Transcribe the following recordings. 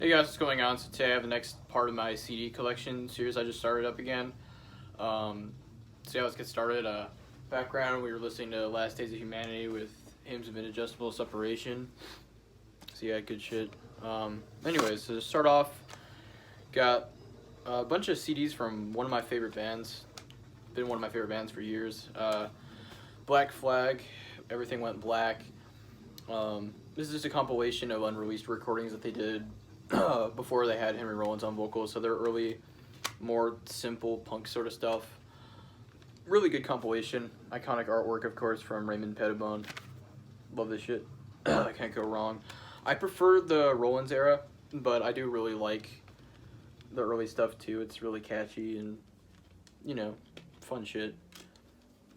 Hey guys, what's going on? So today I have the next part of my CD collection series I just started up again. So yeah, let's get started. Background, we were listening to Last Days of Humanity with Hymns of Inadjustable Separation. So yeah, good shit. Anyways, so to start off, got a bunch of CDs from one of my favorite bands. Been one of my favorite bands for years. Black Flag, Everything Went Black. This is just a compilation of unreleased recordings that they did before they had Henry Rollins on vocals, so they're early, more simple punk sort of stuff. Really good compilation. Iconic artwork, of course, from Raymond Pettibone. Love this shit. I can't go wrong. I prefer the Rollins era, but I do really like the early stuff too. It's really catchy and, you know, fun shit.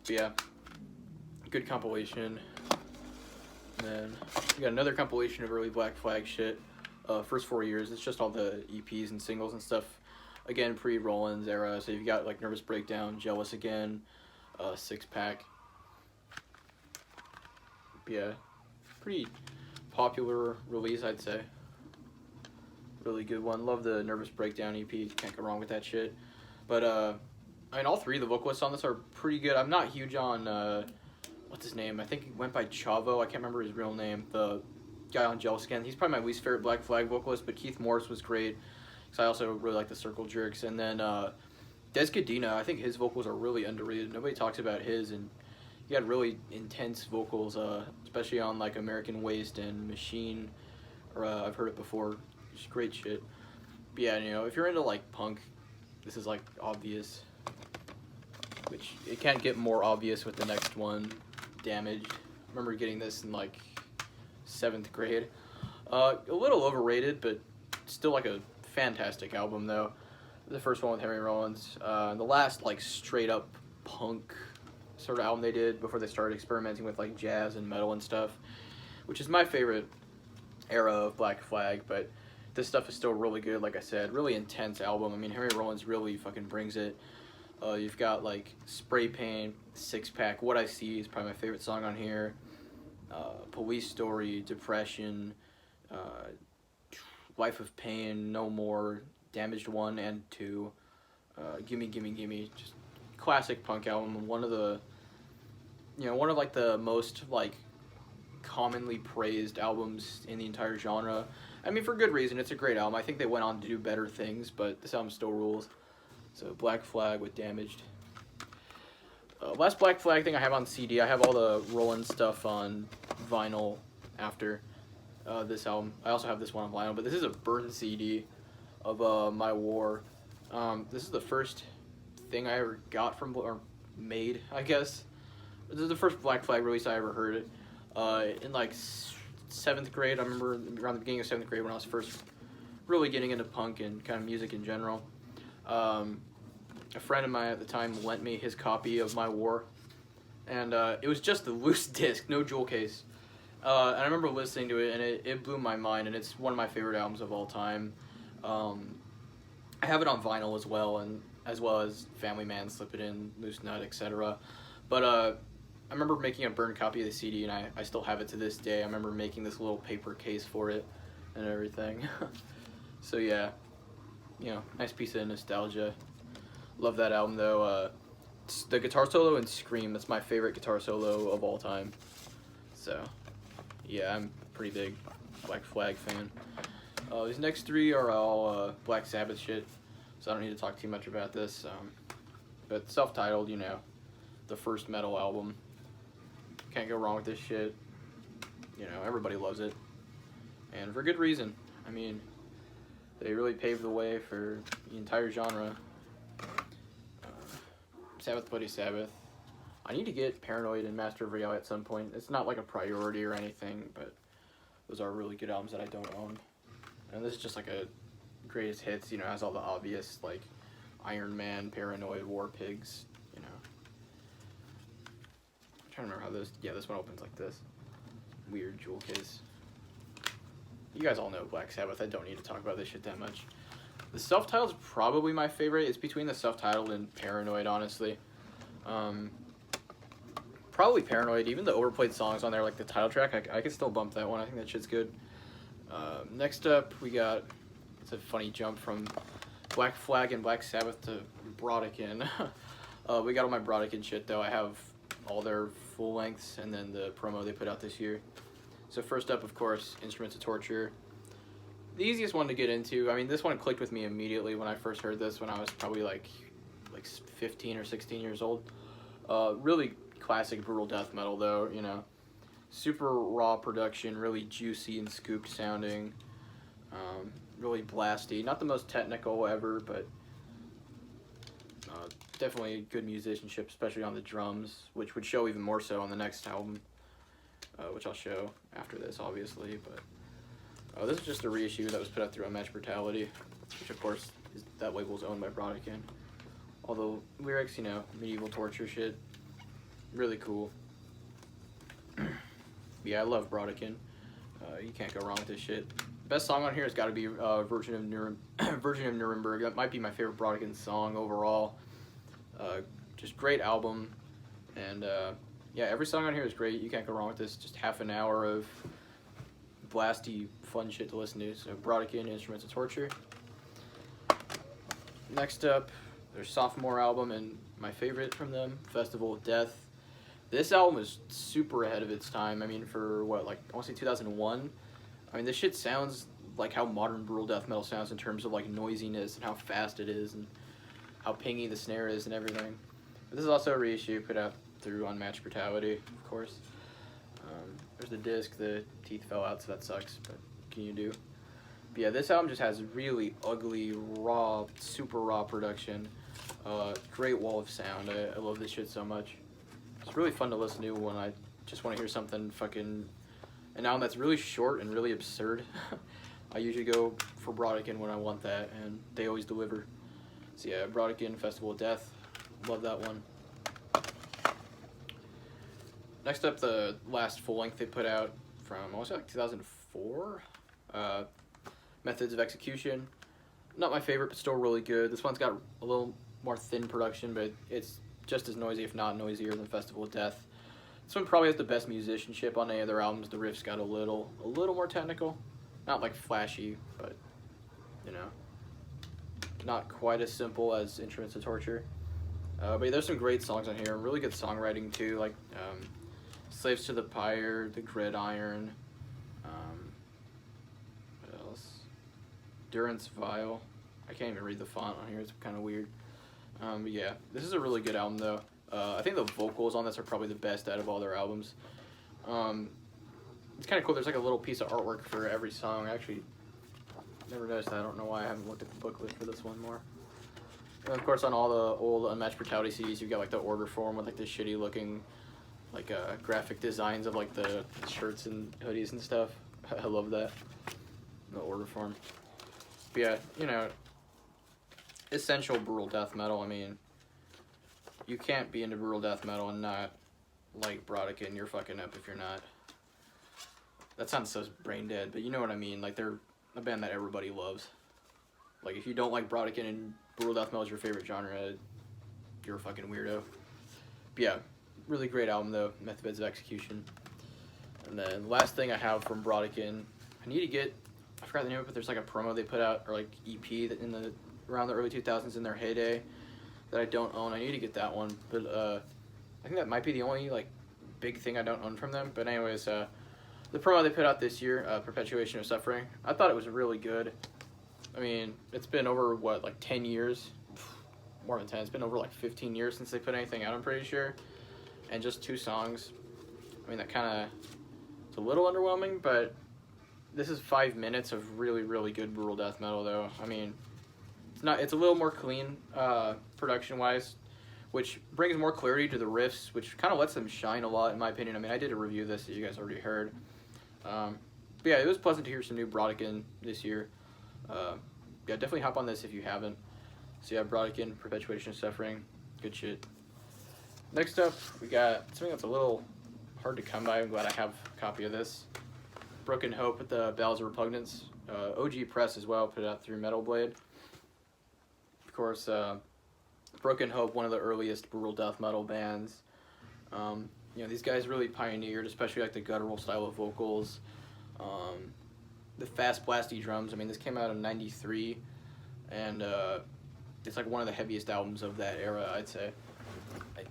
But yeah, good compilation. And then we got another compilation of early Black Flag shit. First 4 years, it's just all the EPs and singles and stuff. Again, pre-Rollins era, so you've got like Nervous Breakdown, Jealous Again, Six Pack. Yeah, pretty popular release, I'd say. Really good one. Love the Nervous Breakdown EP. Can't go wrong with that shit. But I mean, all three of the vocalists on this are pretty good. I'm not huge on what's his name? I think he went by Chavo. I can't remember his real name. The guy on Jealous Again. He's probably my least favorite Black Flag vocalist, but Keith Morris was great. So I also really like the Circle Jerks. And then Des Cadena, I think his vocals are really underrated. Nobody talks about his, and he had really intense vocals, especially on like American Waste and Machine, or I've heard it before. Just great shit. But yeah, you know, if you're into like punk, this is like obvious, which it can't get more obvious with the next one, Damaged. I remember getting this in like 7th grade. A little overrated, but still like a fantastic album though. The first one with Henry Rollins. The last like straight up punk sort of album they did before they started experimenting with like jazz and metal and stuff, which is my favorite era of Black Flag, but this stuff is still really good. Like I said, really intense album. I mean, Henry Rollins really fucking brings it. You've got like Spray Paint, Six Pack, What I See is probably my favorite song on here. Police Story, Depression, Life of Pain, No More, Damaged 1 and 2, Gimme Gimme Gimme, just classic punk album, and one of the, you know, one of like the most like commonly praised albums in the entire genre. I mean, for good reason. It's a great album. I think they went on to do better things, but this album still rules. So Black Flag with Damaged. Last Black Flag thing I have on CD. I have all the Rollins stuff on vinyl after this album. I also have this one on vinyl, but this is a burned CD of My War. This is the first thing I ever got from, or made, I guess. This is the first Black Flag release I ever heard it. In like 7th grade, I remember around the beginning of 7th grade when I was first really getting into punk and kind of music in general. A friend of mine at the time lent me his copy of My War, and it was just the loose disc, no jewel case. And I remember listening to it, and it blew my mind, and it's one of my favorite albums of all time. I have it on vinyl as well, and as well as Family Man, Slip It In, Loose Nut, etc. But I remember making a burned copy of the CD, and I still have it to this day. I remember making this little paper case for it and everything. So yeah, you know, nice piece of nostalgia. Love that album though. The guitar solo in Scream, that's my favorite guitar solo of all time. So yeah, I'm a pretty big Black Flag fan. These next three are all Black Sabbath shit, so I don't need to talk too much about this. But self-titled, you know, the first metal album. Can't go wrong with this shit. You know, everybody loves it, and for good reason. I mean, they really paved the way for the entire genre. Sabbath Bloody Sabbath. I need to get Paranoid and Master of Reality at some point. It's not like a priority or anything, but those are really good albums that I don't own. And this is just like a greatest hits, you know, has all the obvious, like Iron Man, Paranoid, War Pigs, you know. I'm trying to remember how this one opens like this. Weird jewel case. You guys all know Black Sabbath. I don't need to talk about this shit that much. The self-titled is probably my favorite. It's between the self-titled and Paranoid, honestly. Probably Paranoid. Even the overplayed songs on there, like the title track, I can still bump that one. I think that shit's good. Next up, we got It's a funny jump from Black Flag and Black Sabbath to Brodekin. We got all my Brodekin shit though. I have all their full lengths and then the promo they put out this year. So first up, of course, Instruments of Torture. The easiest one to get into. I mean, this one clicked with me immediately when I first heard this when I was probably like 15 or 16 years old. Really classic brutal death metal though, you know. Super raw production, really juicy and scooped sounding. Really blasty. Not the most technical ever, but definitely good musicianship, especially on the drums, which would show even more so on the next album, which I'll show after this, obviously. But this is just a reissue that was put out through Unmatched Brutality, which of course that label is owned by Brodekin. Although lyrics, you know, medieval torture shit, really cool. Yeah, I love Brodekin. You can't go wrong with this shit. Best song on here has got to be Virgin of Nuremberg. That might be my favorite Brodekin song overall. Just great album, and yeah, every song on here is great. You can't go wrong with this. Just half an hour of blasty, fun shit to listen to. So Brodekin, Instruments of Torture. Next up, their sophomore album and my favorite from them, Festival of Death. This album is super ahead of its time. I mean, for what, like, I want to say 2001? I mean, this shit sounds like how modern brutal death metal sounds in terms of, like, noisiness and how fast it is and how pingy the snare is and everything. But this is also a reissue put out through Unmatched Brutality, of course. There's the disc, the teeth fell out, so that sucks, but what can you do? But yeah, this album just has really ugly, raw, super raw production. Great wall of sound. I love this shit so much. It's really fun to listen to when I just want to hear something fucking... an album that's really short and really absurd. I usually go for Brodekin when I want that, and they always deliver. So yeah, Brodekin, Festival of Death. Love that one. Next up, the last full length they put out from, I want to say like 2004? Methods of Execution. Not my favorite, but still really good. This one's got a little more thin production, but it's just as noisy, if not noisier, than Festival of Death. This one probably has the best musicianship on any of their albums. The riffs got a little more technical. Not like flashy, but, you know, not quite as simple as Instruments of Torture. But yeah, there's some great songs on here. Really good songwriting too, like Slaves to the Pyre, The Gridiron. What else? Durance Vile. I can't even read the font on here. It's kind of weird. But yeah, this is a really good album though. I think the vocals on this are probably the best out of all their albums. It's kind of cool. There's like a little piece of artwork for every song. I actually never noticed that. I don't know why I haven't looked at the booklet for this one more. And of course, on all the old Unmatched Brutality CDs, you've got like the order form with like the shitty looking like graphic designs of like the shirts and hoodies and stuff. I love that. The order form. But yeah, you know, essential brutal death metal. I mean, you can't be into brutal death metal and not like Brodekin. You're fucking up if you're not. That sounds so brain dead, but you know what I mean. Like, they're a band that everybody loves. Like, if you don't like Brodekin and brutal death metal is your favorite genre, you're a fucking weirdo. But yeah, really great album though, Methods of Execution. And then the last thing I have from Brodekin, I need to get, I forgot the name of it, but there's like a promo they put out, or like EP that around the early 2000s in their heyday that I don't own. I need to get that one, but I think that might be the only like big thing I don't own from them. But anyways, the promo they put out this year, Perpetuation of Suffering, I thought it was really good. I mean, it's been over, what, like 10 years? More than 10. It's been over like 15 years since they put anything out, I'm pretty sure. And just 2 songs. I mean, that kind of, it's a little underwhelming, but this is 5 minutes of really, really good brutal death metal, though. I mean, it's a little more clean, production-wise, which brings more clarity to the riffs, which kind of lets them shine a lot, in my opinion. I mean, I did a review of this that you guys already heard. But yeah, it was pleasant to hear some new Brodekin this year. Yeah, definitely hop on this if you haven't. So yeah, Brodekin, Perpetuation of Suffering, good shit. Next up, we got something that's a little hard to come by. I'm glad I have a copy of this. Broken Hope with the Bells of Repugnance. OG Press as well, put it out through Metal Blade. Of course, Broken Hope, one of the earliest brutal death metal bands. You know, these guys really pioneered, especially like the guttural style of vocals. the fast blasty drums. I mean, this came out in '93, and it's like one of the heaviest albums of that era, I'd say.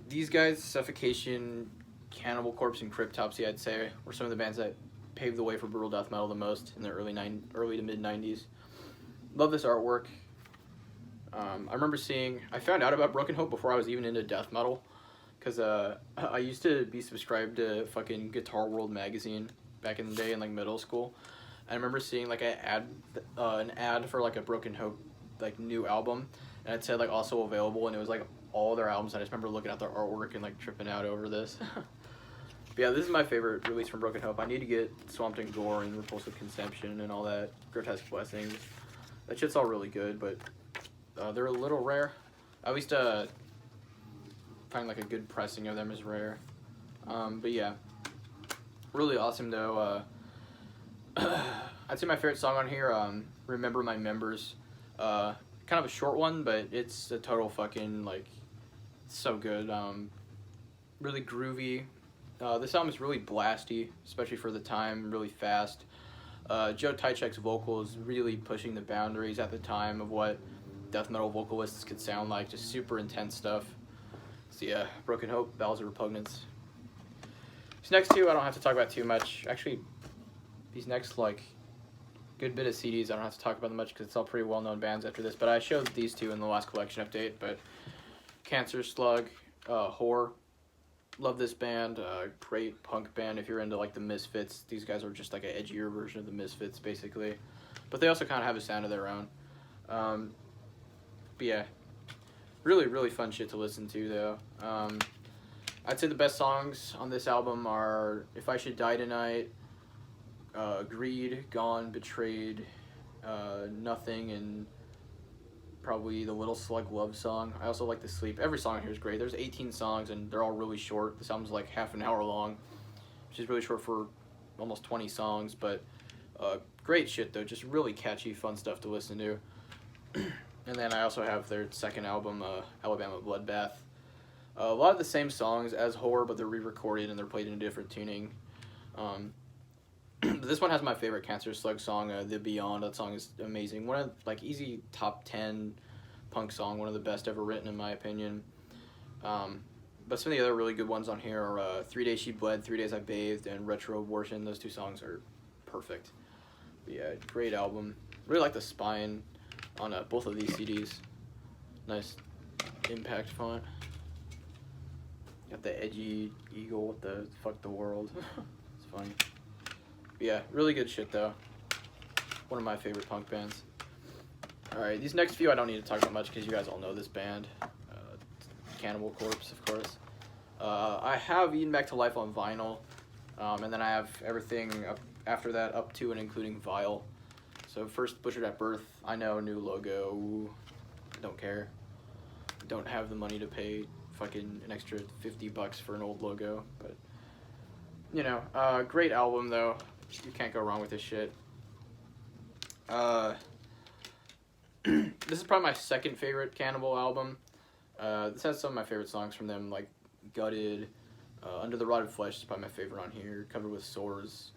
These guys, Suffocation, Cannibal Corpse, and Cryptopsy, I'd say, were some of the bands that paved the way for brutal death metal the most in the early to mid '90s. Love this artwork. I remember I found out about Broken Hope before I was even into death metal, because I used to be subscribed to fucking Guitar World magazine back in the day in like middle school. I remember seeing like an ad for like a Broken Hope like new album, and it said like also available, and it was like all their albums. I just remember looking at their artwork and like tripping out over this. But yeah, this is my favorite release from Broken Hope. I need to get Swamped in Gore and Repulsive Conception and all that, Grotesque Blessings. That shit's all really good, but they're a little rare. At least find like a good pressing of them is rare. But yeah, really awesome though. I'd say my favorite song on here, Remember My Members. Kind of a short one, but it's a total fucking, like, so good. Really groovy. This album is really blasty, especially for the time, really fast. Joe Tychek's vocals really pushing the boundaries at the time of what death metal vocalists could sound like, just super intense stuff. So yeah, Broken Hope, Bowels of Repugnance. These next two I don't have to talk about too much. Actually, these next, like, good bit of CDs I don't have to talk about them much because it's all pretty well-known bands after this, but I showed these two in the last collection update. But Cancer Slug, Whore, love this band. Great punk band if you're into like the Misfits. These guys are just like an edgier version of the Misfits basically, but they also kind of have a sound of their own. But yeah, really fun shit to listen to though. I'd say the best songs on this album are If I Should Die Tonight, Greed, Gone, Betrayed, Nothing, and probably the Little Slug Love Song. I also like The Sleep. Every song here is great. There's 18 songs and they're all really short. This album's like half an hour long, which is really short for almost 20 songs, but great shit though. Just really catchy, fun stuff to listen to. And then I also have their second album, Alabama Bloodbath. A lot of the same songs as Horror, but they're re-recorded and they're played in a different tuning. This one has my favorite Cancer Slug song, The Beyond. That song is amazing. One of, like, easy top 10 punk song, one of the best ever written in my opinion. But some of the other really good ones on here are 3 Days She Bled, 3 Days I Bathed, and Retro Abortion. Those two songs are perfect. But yeah, great album. Really like the spine on both of these CDs. Nice impact font. Got the edgy eagle with the fuck the world. It's funny. But yeah, really good shit though. One of my favorite punk bands. Alright, these next few I don't need to talk about much because you guys all know this band. Cannibal Corpse, of course. I have Eaten Back to Life on vinyl. And then I have everything up after that up to and including Vile. So first, Butchered at Birth. I know, new logo. Ooh, don't care. Don't have the money to pay fucking an extra $50 for an old logo. But, you know, great album though. You can't go wrong with this shit. This is probably my second favorite Cannibal album. This has some of my favorite songs from them, like Gutted, Under the Rotted Flesh is probably my favorite on here, Covered with Sores,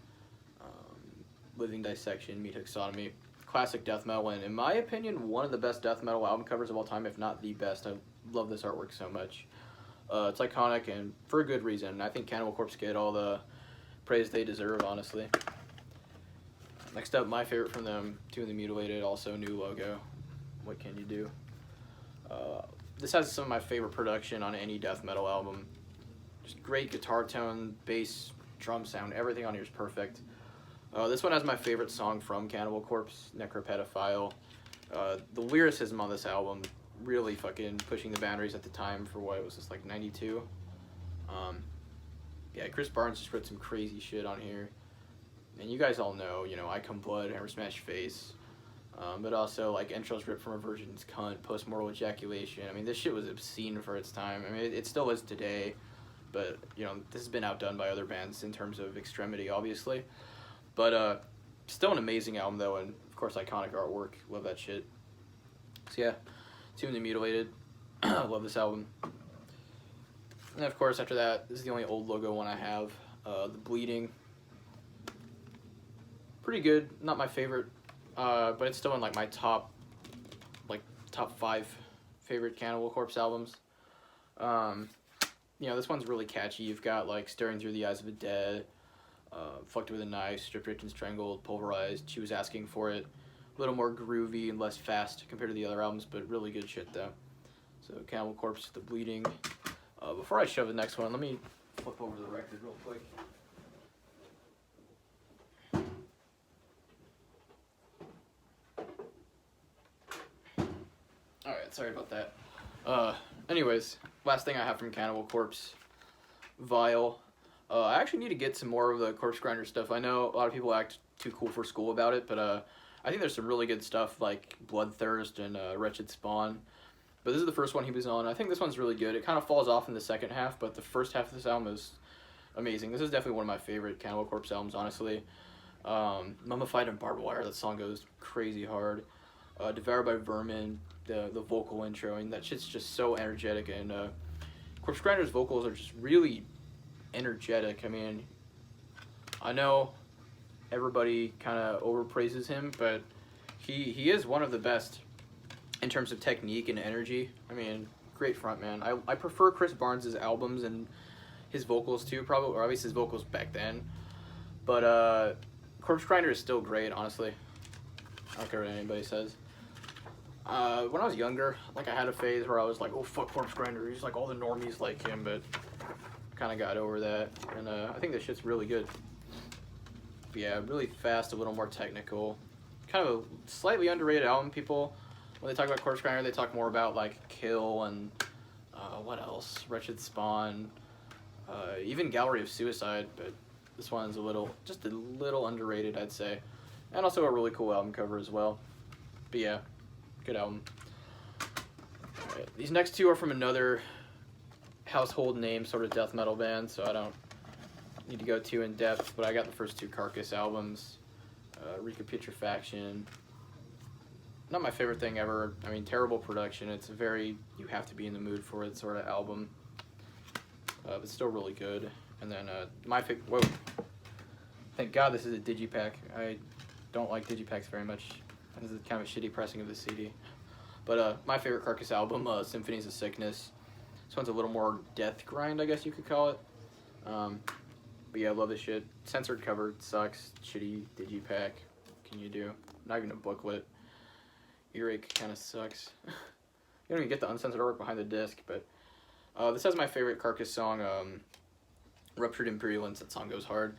Living Dissection, Meat Hook Sodomy. Classic death metal, and in my opinion, one of the best death metal album covers of all time, if not the best. I love this artwork so much. It's iconic, and for a good reason. I think Cannibal Corpse get all the praise they deserve, honestly. Next up, my favorite from them, Two in the Mutilated, also new logo. What can you do? This has some of my favorite production on any death metal album. Just great guitar tone, bass, drum sound, everything on here is perfect. This one has my favorite song from Cannibal Corpse, Necropedophile. The lyricism on this album, really fucking pushing the boundaries at the time for what, it was just like 92? Yeah, Chris Barnes just wrote some crazy shit on here. And you guys all know, you know, I Come Blood, Hammer Smash Face. But also, like, Entrails Ripped from a Virgin's Cunt, Postmortal Ejaculation. I mean, this shit was obscene for its time. I mean, it still is today. But, you know, this has been outdone by other bands in terms of extremity, obviously. But, still an amazing album, though, and, of course, iconic artwork. Love that shit. So, yeah, Two in the Mutilated. Love this album. And then, of course, after that, this is the only old logo one I have. The Bleeding. pretty good. Not my favorite, but it's still in like my top 5 favorite Cannibal Corpse albums. You know, this one's really catchy. You've got like Staring Through the Eyes of the Dead, Fucked with a Knife, Stripped, Rich and Strangled, Pulverized, She Was Asking for It. A little more groovy and less fast compared to the other albums, but really good shit though. So Cannibal Corpse, The Bleeding. Before I show the next one, let me flip over the record real quick. Alright, sorry about that. Anyways, last thing I have from Cannibal Corpse, Vile. I actually need to get some more of the Corpse Grinder stuff. I know a lot of people act too cool for school about it, but I think there's some really good stuff like Bloodthirst and Wretched Spawn. But this is the first one he was on. I think this one's really good. It kind of falls off in the second half, but the first half of this album is amazing. This is definitely one of my favorite Cannibal Corpse albums, honestly. Mummified and Barbed Wire, that song goes crazy hard. Devoured by Vermin, the vocal intro, and that shit's just so energetic. And Corpse Grinder's vocals are just really energetic. I mean, I know everybody kind of overpraises him, but he is one of the best in terms of technique and energy. I mean, great frontman. I prefer Chris Barnes' albums and his vocals too, probably, or at least his vocals back then. But Corpse Grinder is still great, honestly. I don't care what anybody says. When I was younger, like I had a phase where I was like, oh fuck Corpse Grinder, he's like all the normies like him, but kind of got over that, and I think this shit's really good. But yeah, really fast, a little more technical. Kind of a slightly underrated album. People, when they talk about Corpse Grinder, they talk more about like Kill and what else? Wretched Spawn, even Gallery of Suicide, but this one's just a little underrated, I'd say. And also a really cool album cover as well. But yeah, good album. Alright, these next two are from another household name sort of death metal band, so I don't need to go too in depth, but I got the first two Carcass albums. Recapitulafaction. Not my favorite thing ever. I mean, terrible production. It's a very, you have to be in the mood for it sort of album. But still really good. And then my favorite, whoa. Thank God this is a digipack. I don't like digipacks very much. This is kind of a shitty pressing of the CD. But my favorite Carcass album, Symphonies of Sickness. This one's a little more death grind, I guess you could call it. But yeah, I love this shit. Censored cover sucks. Shitty digipack. What can you do? Not even a booklet. Earache kind of sucks. You don't even get the uncensored artwork behind the disc, but this has my favorite Carcass song, Ruptured Imperialance. That song goes hard.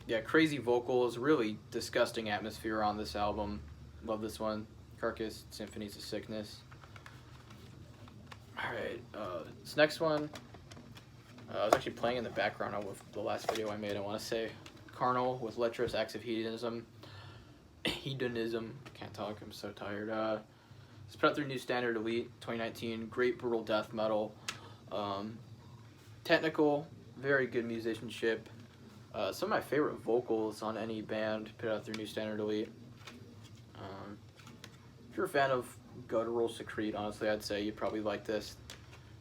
Yeah, crazy vocals, really disgusting atmosphere on this album. Love this one. Carcass, Symphonies of Sickness. Alright, this next one, I was actually playing in the background of the last video I made, I want to say. Carnal with Lecherous Acts of Hedonism. Can't talk, I'm so tired. It's put out through New Standard Elite 2019. Great brutal death metal. Technical, very good musicianship. Some of my favorite vocals on any band put out through New Standard Elite. If you're a fan of guttural secrete, honestly, I'd say you'd probably like this.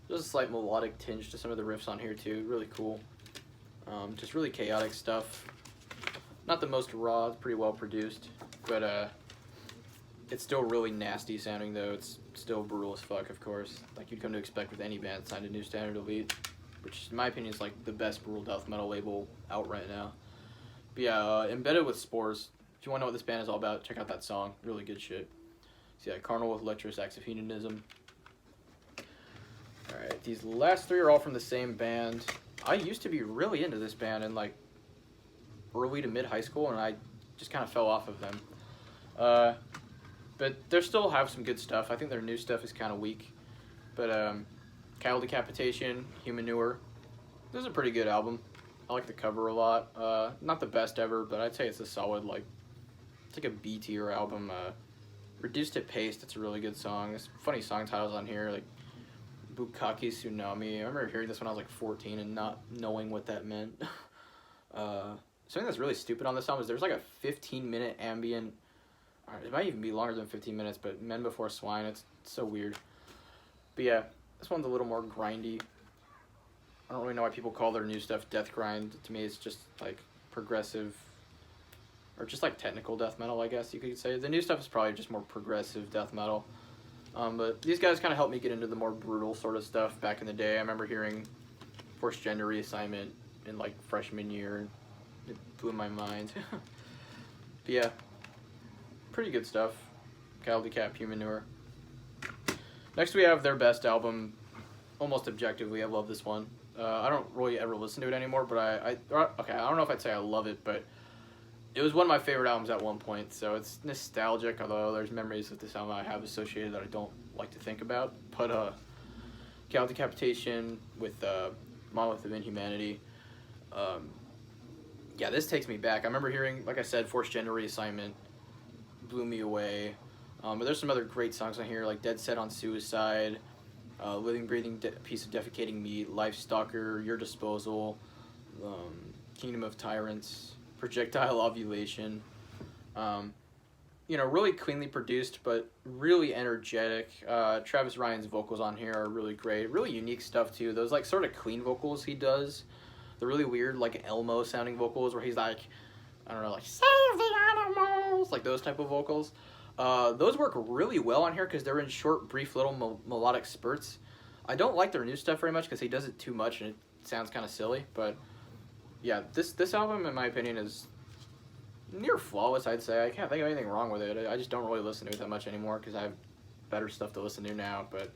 There's a slight melodic tinge to some of the riffs on here too. Really cool. Just really chaotic stuff. Not the most raw, it's pretty well produced, but it's still really nasty sounding though. It's still brutal as fuck, of course, like you'd come to expect with any band signed to New Standard Elite, which in my opinion is like the best brutal death metal label out right now. But yeah, Embedded with Spores. If you want to know what this band is all about, check out that song. Really good shit. So yeah, Carnal with Lecherous Acts of Hedonism. Alright, these last three are all from the same band. I used to be really into this band in like early to mid high school, and I just kind of fell off of them. But they still have some good stuff. I think their new stuff is kind of weak. But Cattle Decapitation, Humanure. This is a pretty good album. I like the cover a lot. Not the best ever, but I'd say it's a solid, like, it's like a B tier album. Reduced to Paste, it's a really good song. There's funny song titles on here, like Bukkake Tsunami. I remember hearing this when I was like 14 and not knowing what that meant. Something that's really stupid on this album is there's like a 15-minute ambient, it might even be longer than 15 minutes, but Men Before Swine, it's so weird. But yeah, this one's a little more grindy. I don't really know why people call their new stuff death grind. To me, it's just like progressive or just like technical death metal, I guess you could say. The new stuff is probably just more progressive death metal. But these guys kind of helped me get into the more brutal sort of stuff back in the day. I remember hearing Forced Gender Reassignment in like freshman year. It blew my mind. But yeah, pretty good stuff. Cattle Decap, Human Manure. Next we have their best album, almost objectively. I love this one. I don't really ever listen to it anymore, but okay, I don't know if I'd say I love it, but it was one of my favorite albums at one point, so it's nostalgic, although there's memories with this album I have associated that I don't like to think about. But Cattle Decapitation with Monolith of Inhumanity. Yeah, this takes me back. I remember hearing, like I said, Forced Gender Reassignment blew me away. But there's some other great songs on here, like Dead Set on Suicide, Living Breathing Piece of Defecating Meat, Life Stalker, Your Disposal, Kingdom of Tyrants, Projectile Ovulation. You know, really cleanly produced, but really energetic. Travis Ryan's vocals on here are really great. Really unique stuff, too. Those, like, sort of clean vocals he does. The really weird, like, Elmo-sounding vocals where he's like, I don't know, like, save the animals, like those type of vocals. Those work really well on here because they're in short, brief, little melodic spurts. I don't like their new stuff very much because he does it too much and it sounds kind of silly. But yeah, this album, in my opinion, is near flawless, I'd say. I can't think of anything wrong with it. I just don't really listen to it that much anymore because I have better stuff to listen to now. But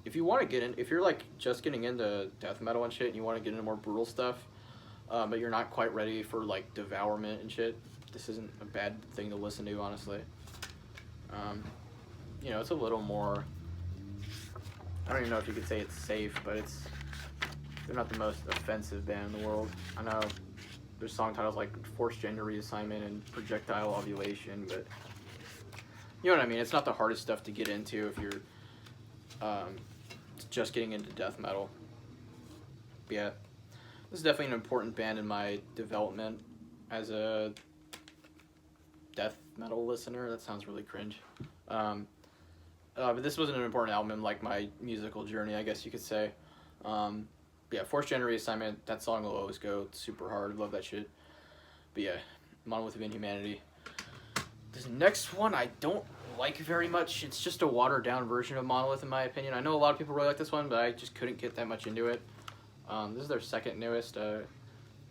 if you want to get in, if you're like just getting into death metal and shit and you want to get into more brutal stuff, but you're not quite ready for like devourment and shit, this isn't a bad thing to listen to, honestly. You know, it's a little more, I don't even know if you could say it's safe, but they're not the most offensive band in the world. I know there's song titles like Forced Gender Reassignment and Projectile Ovulation, but you know what I mean? It's not the hardest stuff to get into if you're just getting into death metal. But yeah, this is definitely an important band in my development as a death metal listener. That sounds really cringe. But this wasn't an important album in like my musical journey, I guess you could say. Yeah, Forced Gender Reassignment, that song will always go. It's super hard. Love that shit. But yeah, Monolith of Inhumanity. This next one I don't like very much. It's just a watered down version of Monolith in my opinion. I know a lot of people really like this one, but I just couldn't get that much into it. This is their second newest, The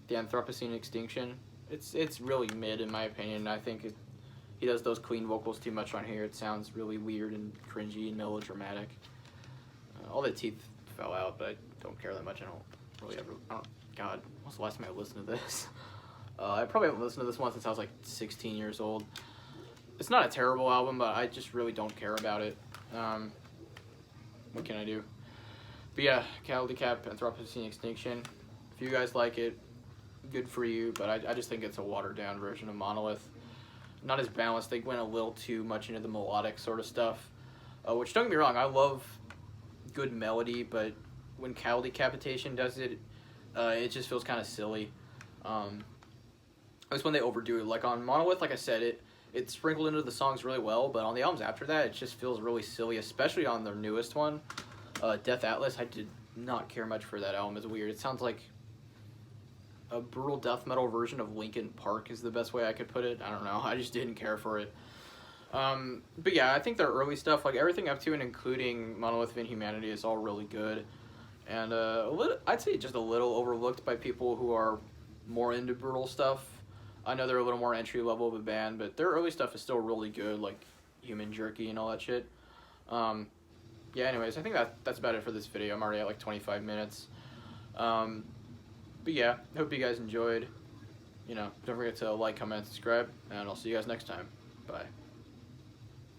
Anthropocene Extinction. It's really mid in my opinion. I think he does those clean vocals too much on here. It sounds really weird and cringy and melodramatic. All the teeth fell out, but I don't care that much. I don't really ever. God, when was the last time I listened to this? I probably haven't listened to this one since I was like 16 years old. It's not a terrible album, but I just really don't care about it. What can I do? But yeah, Cattle Decap, Anthropocene Extinction. If you guys like it, good for you, but I just think it's a watered down version of Monolith. Not as balanced. They went a little too much into the melodic sort of stuff. Which, don't get me wrong, I love good melody, but when Cattle Decapitation does it, it just feels kind of silly. That's when they overdo it. Like on Monolith, like I said, it's sprinkled into the songs really well, but on the albums after that, it just feels really silly, especially on their newest one, Death Atlas. I did not care much for that album. It's weird. It sounds like a brutal death metal version of Linkin Park is the best way I could put it. I don't know. I just didn't care for it. But yeah, I think their early stuff, like everything up to and including Monolith of Inhumanity, is all really good. And I'd say just a little overlooked by people who are more into brutal stuff. I know they're a little more entry level of a band, but their early stuff is still really good, like Human Jerky and all that shit. Yeah, anyways, I think that's about it for this video. I'm already at like 25 minutes. But yeah, hope you guys enjoyed. You know, don't forget to like, comment, subscribe, and I'll see you guys next time. Bye.